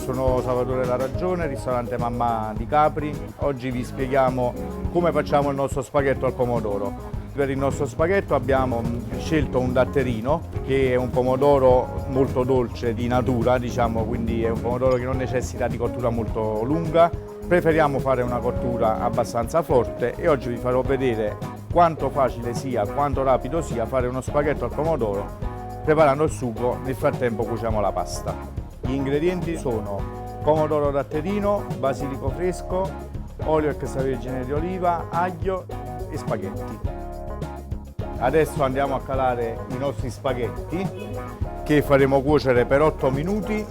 Sono Salvatore La Ragione, ristorante Mamma di Capri. Oggi vi spieghiamo come facciamo il nostro spaghetto al pomodoro. Per il nostro spaghetto abbiamo scelto un datterino, che è un pomodoro molto dolce di natura, diciamo, quindi è un pomodoro che non necessita di cottura molto lunga. Preferiamo fare una cottura abbastanza forte e oggi vi farò vedere quanto facile sia, quanto rapido sia fare uno spaghetto al pomodoro preparando il sugo. Nel frattempo cuociamo la pasta. Gli ingredienti sono pomodoro datterino, basilico fresco, olio extravergine di oliva, aglio e spaghetti. Adesso andiamo a calare i nostri spaghetti che faremo cuocere per 8 minuti.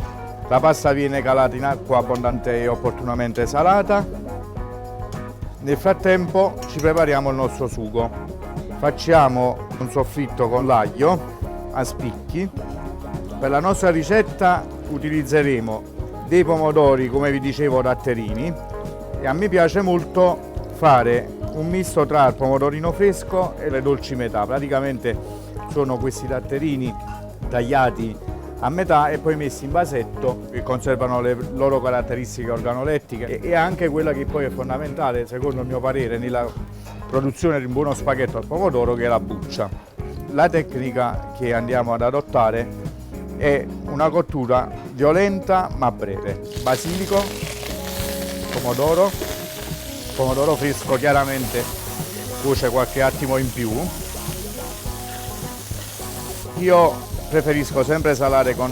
La pasta viene calata in acqua abbondante e opportunamente salata. Nel frattempo ci prepariamo il nostro sugo. Facciamo un soffritto con l'aglio a spicchi. Per la nostra ricetta utilizzeremo dei pomodori, come vi dicevo, datterini, e a me piace molto fare un misto tra il pomodorino fresco e le dolci metà. Praticamente sono questi datterini tagliati a metà e poi messi in vasetto, che conservano le loro caratteristiche organolettiche, e anche quella che poi è fondamentale, secondo il mio parere, nella produzione di un buono spaghetto al pomodoro, che è la buccia. La tecnica che andiamo ad adottare è una cottura violenta ma breve. Basilico, pomodoro fresco chiaramente cuoce qualche attimo in più. Io preferisco sempre salare con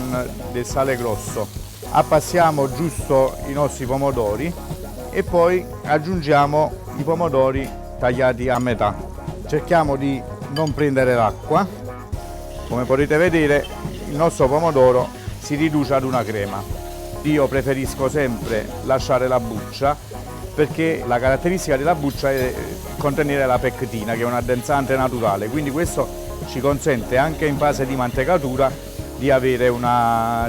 del sale grosso. Appassiamo giusto i nostri pomodori e poi aggiungiamo i pomodori tagliati a metà. Cerchiamo di non prendere l'acqua. Come potete vedere, il nostro pomodoro si riduce ad una crema. Io preferisco sempre lasciare la buccia, perché la caratteristica della buccia è contenere la pectina, che è un addensante naturale, quindi questo ci consente anche in fase di mantecatura di avere una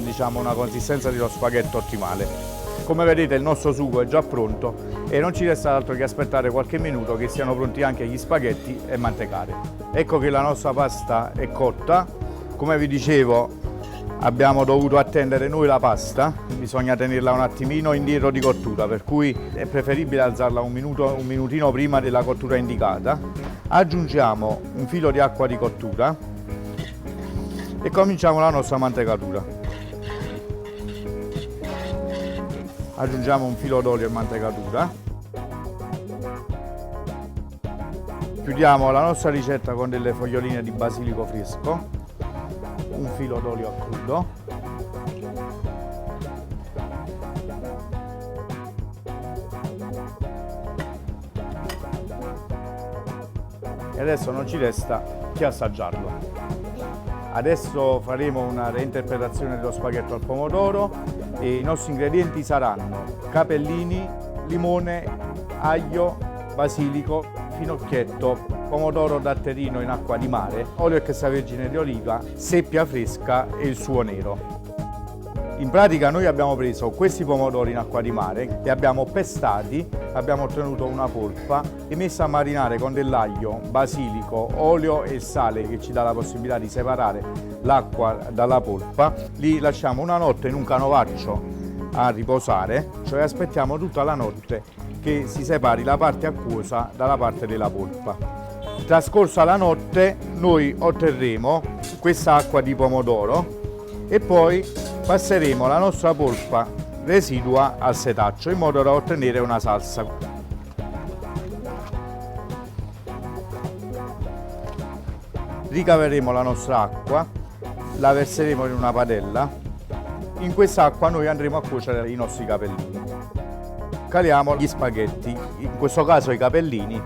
consistenza dello spaghetto ottimale. Come vedete il nostro sugo è già pronto e non ci resta altro che aspettare qualche minuto che siano pronti anche gli spaghetti e mantecare. Ecco che la nostra pasta è cotta. Come vi dicevo, abbiamo dovuto attendere noi la pasta, bisogna tenerla un attimino indietro di cottura, per cui è preferibile alzarla un minutino prima della cottura indicata. Aggiungiamo un filo di acqua di cottura e cominciamo la nostra mantecatura. Aggiungiamo un filo d'olio e mantecatura. Chiudiamo la nostra ricetta con delle foglioline di basilico fresco, un filo d'olio a crudo, e adesso non ci resta che assaggiarlo. Adesso faremo una reinterpretazione dello spaghetto al pomodoro e i nostri ingredienti saranno capellini, limone, aglio, basilico, finocchietto, pomodoro datterino in acqua di mare, olio extravergine di oliva, seppia fresca e il suo nero. In pratica noi abbiamo preso questi pomodori in acqua di mare, li abbiamo pestati, abbiamo ottenuto una polpa e messa a marinare con dell'aglio, basilico, olio e sale, che ci dà la possibilità di separare l'acqua dalla polpa. Li lasciamo una notte in un canovaccio a riposare, cioè aspettiamo tutta la notte che si separi la parte acquosa dalla parte della polpa. Trascorsa la notte noi otterremo questa acqua di pomodoro e poi passeremo la nostra polpa residua al setaccio in modo da ottenere una salsa. Ricaveremo la nostra acqua, la verseremo in una padella. In quest'acqua noi andremo a cuocere i nostri capellini. Caliamo gli spaghetti, in questo caso i capellini.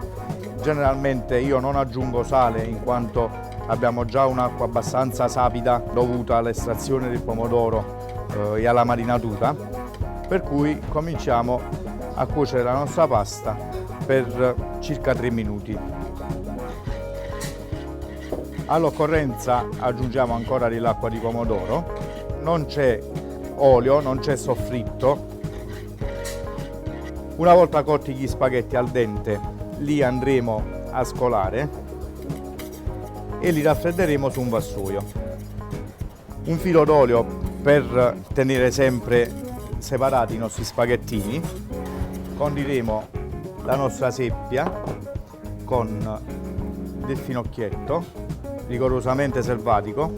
Generalmente io non aggiungo sale in quanto abbiamo già un'acqua abbastanza sapida dovuta all'estrazione del pomodoro e alla marinatura, per cui cominciamo a cuocere la nostra pasta per circa 3 minuti. All'occorrenza aggiungiamo ancora dell'acqua di pomodoro, non c'è olio, non c'è soffritto. Una volta cotti gli spaghetti al dente, li andremo a scolare e li raffredderemo su un vassoio. Un filo d'olio per tenere sempre separati i nostri spaghettini, condiremo la nostra seppia con del finocchietto rigorosamente selvatico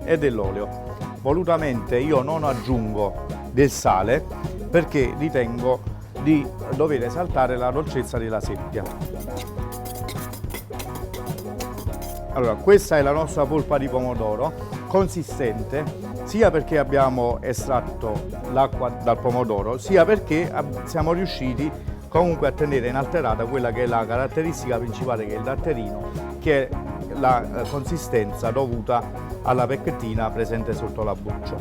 e dell'olio. Volutamente io non aggiungo del sale perché ritengo di dover esaltare la dolcezza della seppia. Allora, questa è la nostra polpa di pomodoro, consistente, sia perché abbiamo estratto l'acqua dal pomodoro, sia perché siamo riusciti comunque a tenere inalterata quella che è la caratteristica principale, che è il datterino, che è la consistenza dovuta alla pecchettina presente sotto la buccia.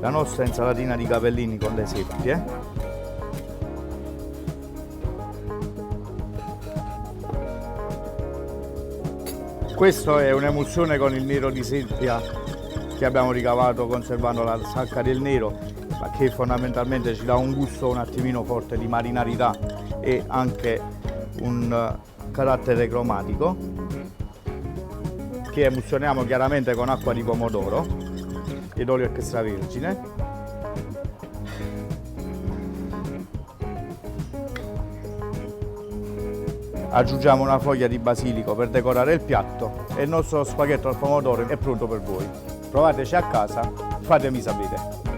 La nostra insalatina di capellini con le seppie. Questo è un'emulsione con il nero di seppia che abbiamo ricavato conservando la sacca del nero, ma che fondamentalmente ci dà un gusto un attimino forte di marinarità e anche un carattere cromatico, che emulsioniamo chiaramente con acqua di pomodoro ed olio extravergine. Aggiungiamo una foglia di basilico per decorare il piatto e il nostro spaghetto al pomodoro è pronto per voi. Provateci a casa, fatemi sapere.